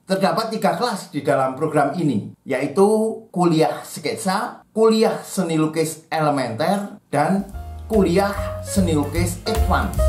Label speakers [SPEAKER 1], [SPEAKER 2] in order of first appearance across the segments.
[SPEAKER 1] Terdapat 3 kelas di dalam program ini, yaitu kuliah sketsa, kuliah seni lukis elementer, dan kuliah seni lukis advance.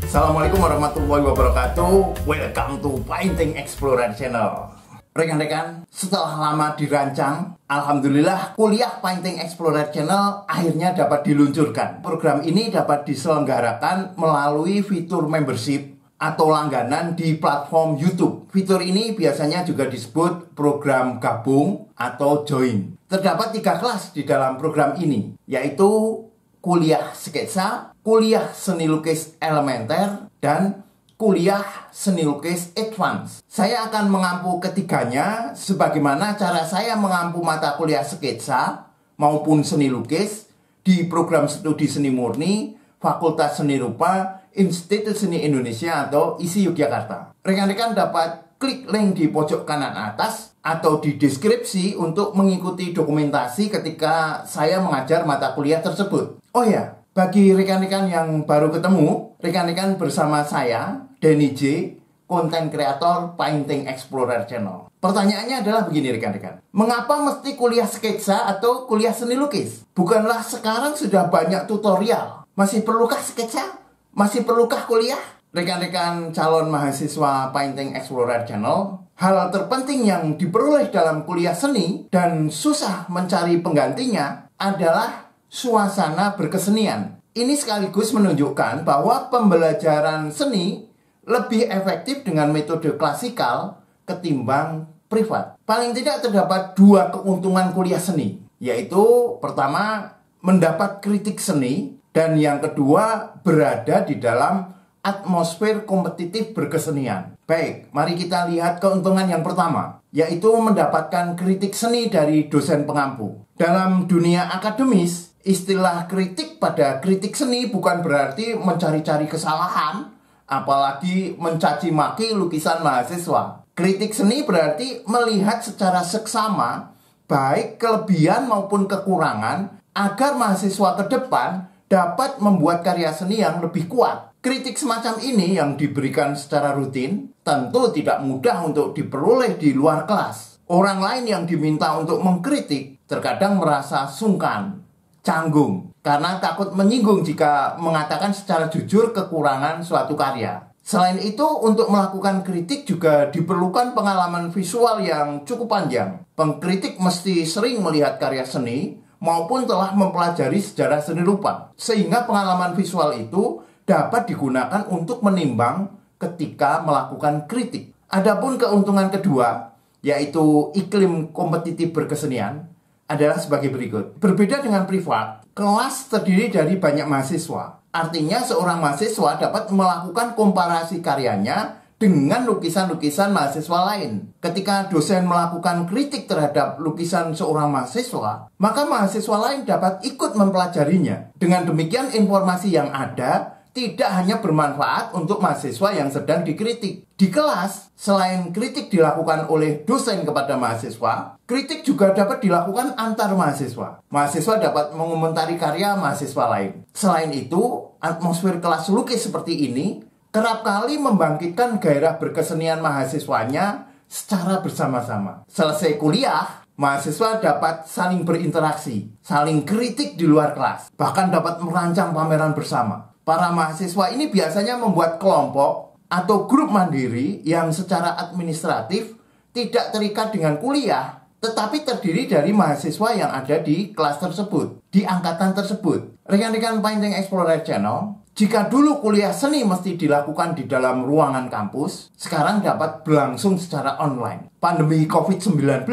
[SPEAKER 1] Assalamualaikum warahmatullahi wabarakatuh. Welcome to Painting Explorer Channel. Rekan-rekan, setelah lama dirancang, alhamdulillah kuliah Painting Explorer Channel akhirnya dapat diluncurkan. Program ini dapat diselenggarakan melalui fitur membership atau langganan di platform YouTube. Fitur ini biasanya juga disebut program gabung atau join. Terdapat 3 kelas di dalam program ini, yaitu kuliah sketsa, kuliah seni lukis elementer, dan kuliah seni lukis advance. Saya akan mengampu ketiganya sebagaimana cara saya mengampu mata kuliah sketsa maupun seni lukis di program studi seni murni Fakultas Seni Rupa Institut Seni Indonesia atau ISI Yogyakarta. Rekan-rekan dapat klik link di pojok kanan atas atau di deskripsi untuk mengikuti dokumentasi ketika saya mengajar mata kuliah tersebut. Oh ya, bagi rekan-rekan yang baru ketemu, rekan-rekan bersama saya, Denny J, konten kreator Painting Explorer Channel. Pertanyaannya adalah begini rekan-rekan. Mengapa mesti kuliah sketsa atau kuliah seni lukis? Bukanlah sekarang sudah banyak tutorial. Masih perlukah sketsa? Masih perlukah kuliah? Rekan-rekan calon mahasiswa Painting Explorer Channel, hal terpenting yang diperoleh dalam kuliah seni dan susah mencari penggantinya adalah suasana berkesenian. Ini sekaligus menunjukkan bahwa pembelajaran seni lebih efektif dengan metode klasikal ketimbang privat. Paling tidak terdapat 2 keuntungan kuliah seni, yaitu pertama, mendapat kritik seni, dan yang kedua, berada di dalam atmosfer kompetitif berkesenian. Baik, mari kita lihat keuntungan yang pertama, yaitu mendapatkan kritik seni dari dosen pengampu. Dalam dunia akademis, istilah kritik pada kritik seni bukan berarti mencari-cari kesalahan, apalagi mencaci maki lukisan mahasiswa. Kritik seni berarti melihat secara seksama baik kelebihan maupun kekurangan agar mahasiswa ke depan dapat membuat karya seni yang lebih kuat. Kritik semacam ini yang diberikan secara rutin tentu tidak mudah untuk diperoleh di luar kelas. Orang lain yang diminta untuk mengkritik terkadang merasa sungkan, canggung, karena takut menyinggung jika mengatakan secara jujur kekurangan suatu karya. Selain itu, untuk melakukan kritik juga diperlukan pengalaman visual yang cukup panjang. Pengkritik mesti sering melihat karya seni maupun telah mempelajari sejarah seni rupa, sehingga pengalaman visual itu dapat digunakan untuk menimbang ketika melakukan kritik. Adapun keuntungan kedua, yaitu iklim kompetitif berkesenian, adalah sebagai berikut. Berbeda dengan privat, kelas terdiri dari banyak mahasiswa. Artinya seorang mahasiswa dapat melakukan komparasi karyanya dengan lukisan-lukisan mahasiswa lain. Ketika dosen melakukan kritik terhadap lukisan seorang mahasiswa, maka mahasiswa lain dapat ikut mempelajarinya. Dengan demikian, informasi yang ada tidak hanya bermanfaat untuk mahasiswa yang sedang dikritik. Di kelas, selain kritik dilakukan oleh dosen kepada mahasiswa, kritik juga dapat dilakukan antar mahasiswa. Mahasiswa dapat mengomentari karya mahasiswa lain. Selain itu, atmosfer kelas lukis seperti ini kerap kali membangkitkan gairah berkesenian mahasiswanya secara bersama-sama. Selesai kuliah, mahasiswa dapat saling berinteraksi, saling kritik di luar kelas, bahkan dapat merancang pameran bersama. Para mahasiswa ini biasanya membuat kelompok atau grup mandiri yang secara administratif tidak terikat dengan kuliah, tetapi terdiri dari mahasiswa yang ada di kelas tersebut, di angkatan tersebut. Rekan-rekan Painting Explorer Channel, jika dulu kuliah seni mesti dilakukan di dalam ruangan kampus, sekarang dapat berlangsung secara online. Pandemi COVID-19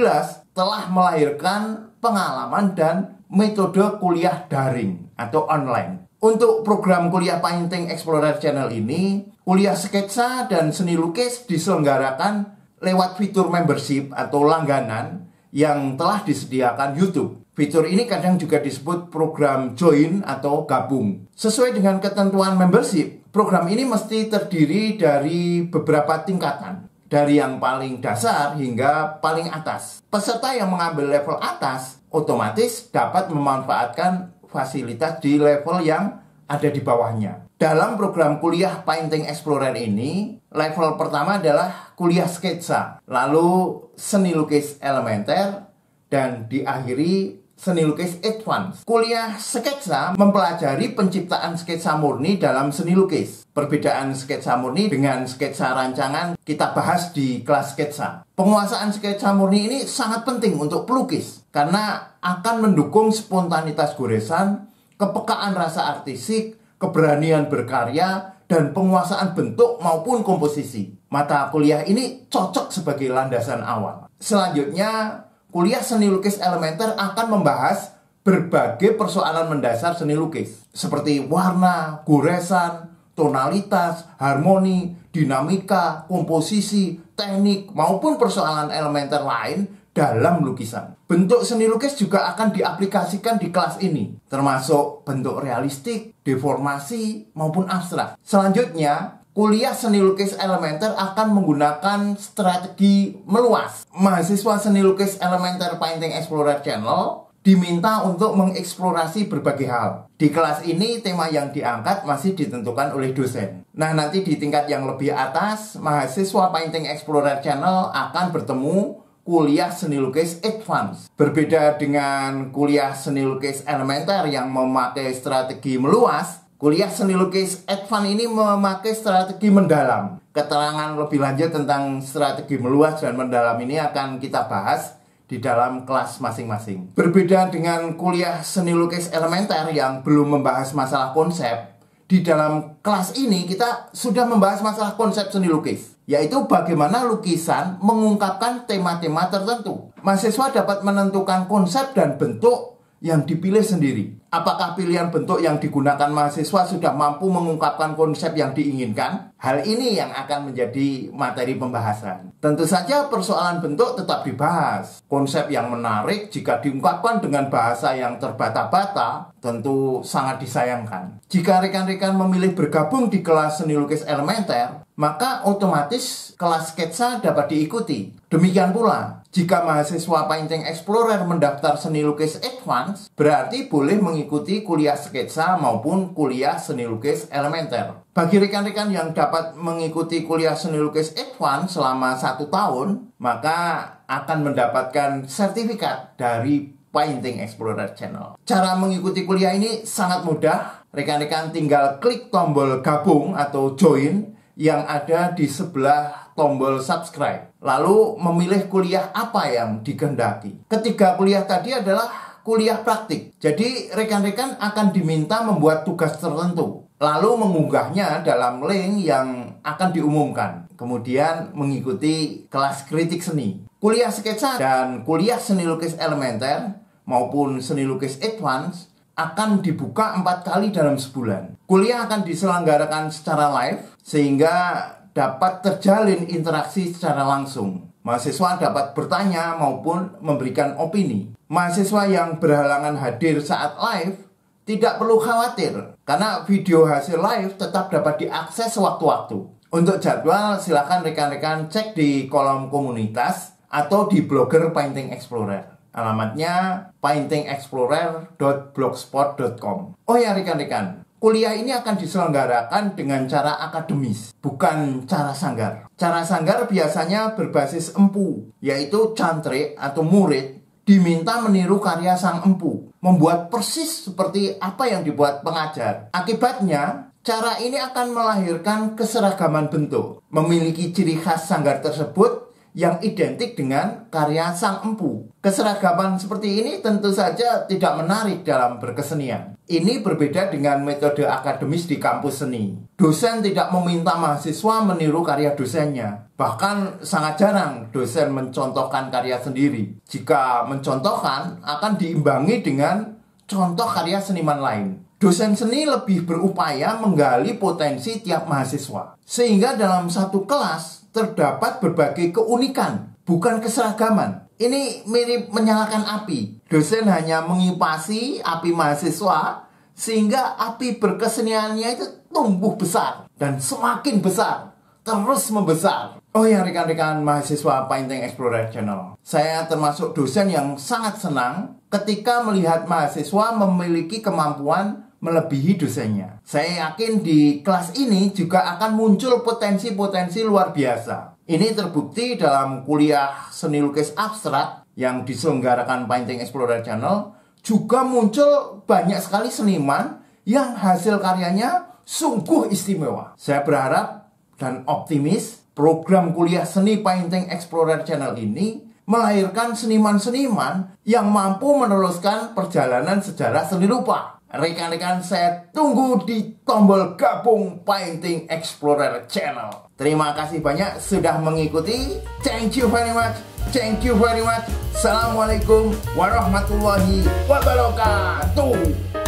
[SPEAKER 1] telah melahirkan pengalaman dan metode kuliah daring atau online. Untuk program kuliah Painting Explorer Channel ini, kuliah sketsa dan seni lukis diselenggarakan lewat fitur membership atau langganan yang telah disediakan YouTube. Fitur ini kadang juga disebut program join atau gabung. Sesuai dengan ketentuan membership, program ini mesti terdiri dari beberapa tingkatan, dari yang paling dasar hingga paling atas. Peserta yang mengambil level atas otomatis dapat memanfaatkan fasilitas di level yang ada di bawahnya. Dalam program kuliah Painting Explorer ini, level pertama adalah kuliah sketsa, lalu seni lukis elementer, dan diakhiri seni lukis advance. Kuliah sketsa mempelajari penciptaan sketsa murni dalam seni lukis. Perbedaan sketsa murni dengan sketsa rancangan kita bahas di kelas sketsa. Penguasaan sketsa murni ini sangat penting untuk pelukis karena akan mendukung spontanitas goresan, kepekaan rasa artistik, keberanian berkarya, dan penguasaan bentuk maupun komposisi. Mata kuliah ini cocok sebagai landasan awal. Selanjutnya, kuliah seni lukis elementer akan membahas berbagai persoalan mendasar seni lukis, seperti warna, goresan, tonalitas, harmoni, dinamika, komposisi, teknik, maupun persoalan elementer lain dalam lukisan. Bentuk seni lukis juga akan diaplikasikan di kelas ini, termasuk bentuk realistik, deformasi, maupun abstrak. Selanjutnya, kuliah seni lukis elementer akan menggunakan strategi meluas. Mahasiswa seni lukis elementer Painting Explorer Channel diminta untuk mengeksplorasi berbagai hal. Di kelas ini, tema yang diangkat masih ditentukan oleh dosen. Nah, nanti di tingkat yang lebih atas, mahasiswa Painting Explorer Channel akan bertemu kuliah seni lukis advance. Berbeda dengan kuliah seni lukis elementer yang memakai strategi meluas, kuliah seni lukis advance ini memakai strategi mendalam. Keterangan lebih lanjut tentang strategi meluas dan mendalam ini akan kita bahas di dalam kelas masing-masing. Berbeda dengan kuliah seni lukis elementer yang belum membahas masalah konsep, di dalam kelas ini kita sudah membahas masalah konsep seni lukis, yaitu bagaimana lukisan mengungkapkan tema-tema tertentu. Mahasiswa dapat menentukan konsep dan bentuk yang dipilih sendiri. Apakah pilihan bentuk yang digunakan mahasiswa sudah mampu mengungkapkan konsep yang diinginkan? Hal ini yang akan menjadi materi pembahasan. Tentu saja persoalan bentuk tetap dibahas. Konsep yang menarik jika diungkapkan dengan bahasa yang terbata-bata tentu sangat disayangkan. Jika rekan-rekan memilih bergabung di kelas seni lukis elementer, maka otomatis kelas sketsa dapat diikuti. Demikian pula, jika mahasiswa Painting Explorer mendaftar seni lukis advance, berarti boleh mengikuti kuliah sketsa maupun kuliah seni lukis elementer. Bagi rekan-rekan yang dapat mengikuti kuliah seni lukis advance selama 1 tahun, maka akan mendapatkan sertifikat dari Painting Explorer Channel. Cara mengikuti kuliah ini sangat mudah. Rekan-rekan tinggal klik tombol gabung atau join yang ada di sebelah tombol subscribe. Lalu memilih kuliah apa yang dikehendaki. Ketiga kuliah tadi adalah kuliah praktik. Jadi rekan-rekan akan diminta membuat tugas tertentu, lalu mengunggahnya dalam link yang akan diumumkan. Kemudian mengikuti kelas kritik seni. Kuliah sketsa dan kuliah seni lukis elementer maupun seni lukis advance akan dibuka 4 kali dalam sebulan. Kuliah akan diselenggarakan secara live sehingga dapat terjalin interaksi secara langsung. Mahasiswa dapat bertanya maupun memberikan opini. Mahasiswa yang berhalangan hadir saat live tidak perlu khawatir karena video hasil live tetap dapat diakses sewaktu-waktu. Untuk jadwal silakan rekan-rekan cek di kolom komunitas atau di blogger Painting Explorer. Alamatnya paintingexplorer.blogspot.com. Oh ya rekan-rekan, kuliah ini akan diselenggarakan dengan cara akademis, bukan cara sanggar. Cara sanggar biasanya berbasis empu, yaitu cantrik atau murid diminta meniru karya sang empu, membuat persis seperti apa yang dibuat pengajar. Akibatnya, cara ini akan melahirkan keseragaman bentuk, memiliki ciri khas sanggar tersebut yang identik dengan karya sang empu. Keseragaman seperti ini tentu saja tidak menarik dalam berkesenian. Ini berbeda dengan metode akademis di kampus seni. Dosen tidak meminta mahasiswa meniru karya dosennya. Bahkan sangat jarang dosen mencontohkan karya sendiri. Jika mencontohkan, akan diimbangi dengan contoh karya seniman lain. Dosen seni lebih berupaya menggali potensi tiap mahasiswa. Sehingga dalam satu kelas terdapat berbagai keunikan, bukan keseragaman. Ini mirip menyalakan api. Dosen hanya mengipasi api mahasiswa sehingga api berkeseniannya itu tumbuh besar dan semakin besar, terus membesar. Oh ya rekan-rekan mahasiswa Painting Explorer Channel, saya termasuk dosen yang sangat senang ketika melihat mahasiswa memiliki kemampuan melebihi dosennya. Saya yakin di kelas ini juga akan muncul potensi-potensi luar biasa. Ini terbukti dalam kuliah seni lukis abstrak yang diselenggarakan Painting Explorer Channel. Juga muncul banyak sekali seniman yang hasil karyanya sungguh istimewa. Saya berharap dan optimis program kuliah seni Painting Explorer Channel ini melahirkan seniman-seniman yang mampu meneruskan perjalanan sejarah seni rupa. Rekan-rekan, saya tunggu di tombol gabung Painting Explorer Channel. Terima kasih banyak sudah mengikuti. Thank you very much. Thank you very much. Assalamualaikum warahmatullahi wabarakatuh.